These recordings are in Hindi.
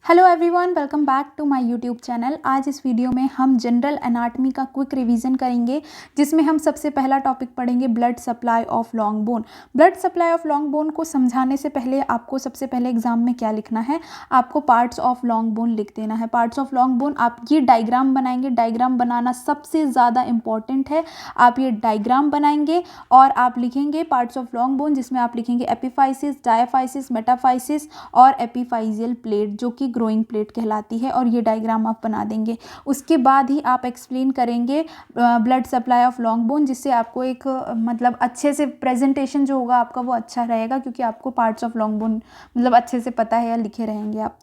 Hello everyone, welcome back to my YouTube channel. आज इस वीडियो में हम जनरल एनाटमी का क्विक रिवीजन करेंगे, जिसमें हम सबसे पहला टॉपिक पढ़ेंगे blood supply of long bone. Blood supply of long bone को समझाने से पहले आपको सबसे पहले एग्जाम में क्या लिखना है, आपको पार्ट्स ऑफ लॉन्ग बोन लिख देना है। पार्ट्स ऑफ लॉन्ग बोन आप ये डायग्राम बनाएंगे। डायग्राम बनाना सबसे ज़्यादा इंपॉर्टेंट है। आप ये डायग्राम बनाएंगे और आप लिखेंगे पार्ट्स ऑफ लॉन्ग बोन, जिसमें आप लिखेंगे एपिफाइसिस, डायाफाइसिस, मेटाफाइसिस और एपिफाइजियल प्लेट, जो कि ग्रोइंग प्लेट कहलाती है। और ये डायग्राम आप बना देंगे। उसके बाद ही आप एक्सप्लेन करेंगे blood supply of long bone, जिससे आपको एक मतलब अच्छे से प्रेजेंटेशन जो होगा आपका वो अच्छा रहेगा, क्योंकि आपको पार्ट्स ऑफ लॉन्ग बोन मतलब अच्छे से पता है या लिखे रहेंगे आप।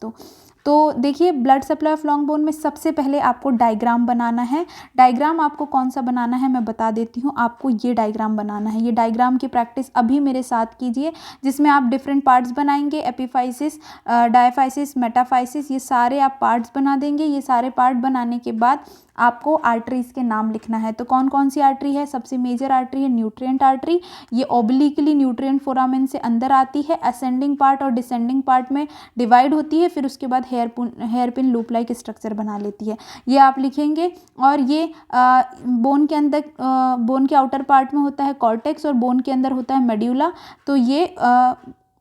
तो देखिए, blood supply of long bone में सबसे पहले आपको डायग्राम बनाना है। डायग्राम आपको कौन सा बनाना है मैं बता देती हूँ। आपको ये डायग्राम बनाना है। ये डायग्राम की प्रैक्टिस अभी मेरे साथ कीजिए, जिसमें आप डिफरेंट पार्ट्स बनाएंगे। एपिफाइसिस, डायफाइसिस, मेटाफाइसिस, ये सारे आप पार्ट्स बना देंगे। ये सारे पार्ट बनाने के बाद आपको आर्टरीज के नाम लिखना है। तो कौन कौन सी आर्टरी है? सबसे मेजर आर्टरी है न्यूट्रिएंट आर्टरी। ये ओब्लिकली न्यूट्रिएंट फोरामेन से अंदर आती है, असेंडिंग पार्ट और डिसेंडिंग पार्ट में डिवाइड होती है। फिर उसके बाद hair pin loop like structure बना लेती है। ये आप लिखेंगे। और ये बोन के अंदर, बोन के आउटर पार्ट में होता है कॉर्टेक्स और बोन के अंदर होता है मेड्यूला। तो ये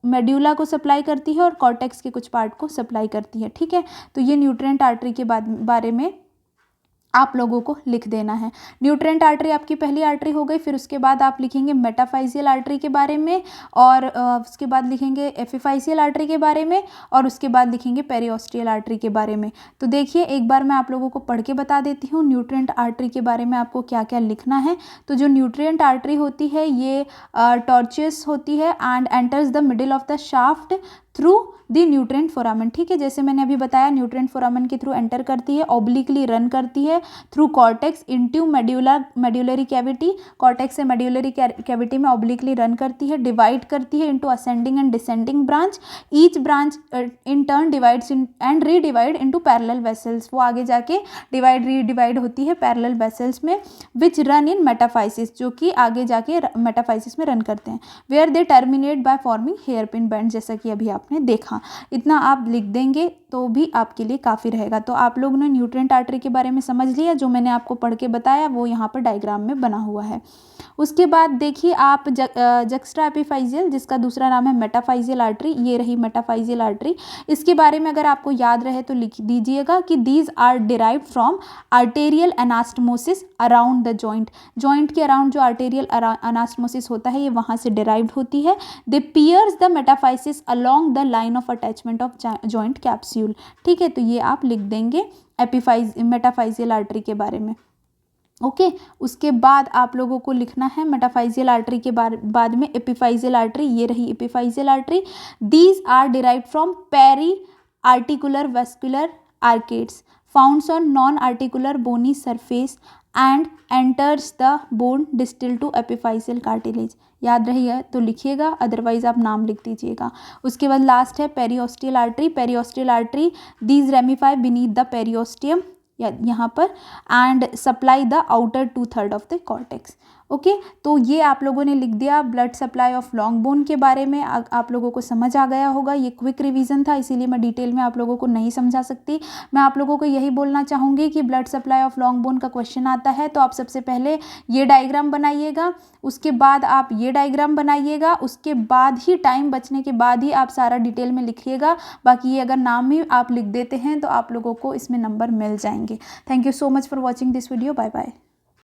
मेड्यूला को सप्लाई करती है और कॉर्टेक्स के कुछ पार्ट को सप्लाई करती है। ठीक है, तो ये न्यूट्रिएंट आर्टरी के बारे में आप लोगों को लिख देना है। न्यूट्रिएंट आर्टरी आपकी पहली आर्टरी हो गई। फिर उसके बाद आप लिखेंगे मेटाफाइजियल आर्टरी के बारे में, और उसके बाद लिखेंगे एपिफाइजियल आर्टरी के बारे में, और उसके बाद लिखेंगे पेरियोस्टियल आर्टरी के बारे में। तो देखिए, एक बार मैं आप लोगों को पढ़ के बता देती हूँ न्यूट्रिएंट आर्टरी के बारे में आपको क्या क्या लिखना है। तो जो न्यूट्रिएंट आर्टरी होती है ये टॉर्चुअस होती है and enters the middle of the shaft through the nutrient foramen. ठीक है, जैसे मैंने अभी बताया, न्यूट्रिएंट फोरामेन के थ्रू एंटर करती है, ऑब्लिकली रन करती है through cortex into medullary cavity. Cortex से मेड्यूलरी कैविटी में ऑब्लिकली रन करती है, डिवाइड करती है into ascending and descending branch. Each branch in turn divides and redivide into parallel vessels. वो आगे जाके डिवाइड रीडिवाइड होती है पैरेलल वेसल्स में, विच रन इन मेटाफाइसिस, जो कि आगे जाके मेटाफाइसिस में रन करते हैं, where they terminate by forming hair pin bend, जैसा कि अभी आपने देखा। इतना आप लिख देंगे तो भी आपके लिए काफ़ी रहेगा। तो आप लोगों ने न्यूट्रिएंट आर्टरी के बारे में समझ लिया। जो मैंने आपको पढ़ के बताया वो यहाँ पर डायग्राम में बना हुआ है। उसके बाद देखिए आप जक्स्ट्रा एपिफाइजियल, जिसका दूसरा नाम है मेटाफाइजियल आर्टरी, ये रही मेटाफाइजियल आर्टरी। इसके बारे में अगर आपको याद रहे तो लिख दीजिएगा कि these are derived from arterial anastomosis around the joint. Joint के अराउंड जो आर्टेरियल एनास्टमोसिस होता है, ये वहाँ से डिराइव्ड होती है। They pierce the metaphysis along the line of attachment of joint capsule. ठीक है, तो ये आप लिख देंगे मेटाफाइजियल आर्टरी के बारे में। ओके, उसके बाद आप लोगों को लिखना है मेटाफाइजियल आर्टरी के बाद में एपिफाइजियल आर्टरी। ये रही epiphyseal artery. These are derived from peri articular vascular arcades founds on non articular bony surface and enters the bone distal to epiphyseal cartilage. याद रही तो लिखिएगा, अदरवाइज आप नाम लिख दीजिएगा। उसके बाद लास्ट है periosteal artery. Periosteal artery, these ramify beneath the periosteum यहाँ पर and supply the outer 2/3 of the cortex. Okay, तो ये आप लोगों ने लिख दिया blood supply of long bone के बारे में। आप लोगों को समझ आ गया होगा। ये क्विक रिवीजन था, इसीलिए मैं डिटेल में आप लोगों को नहीं समझा सकती। मैं आप लोगों को यही बोलना चाहूँगी कि blood supply of long bone का क्वेश्चन आता है तो आप सबसे पहले ये डायग्राम बनाइएगा, उसके बाद आप ये डायग्राम बनाइएगा, उसके बाद ही टाइम बचने के बाद ही आप सारा डिटेल में लिखिएगा। बाकी ये अगर नाम ही आप लिख देते हैं तो आप लोगों को इसमें नंबर मिल जाएंगे। Thank you so much for watching this video. Bye bye.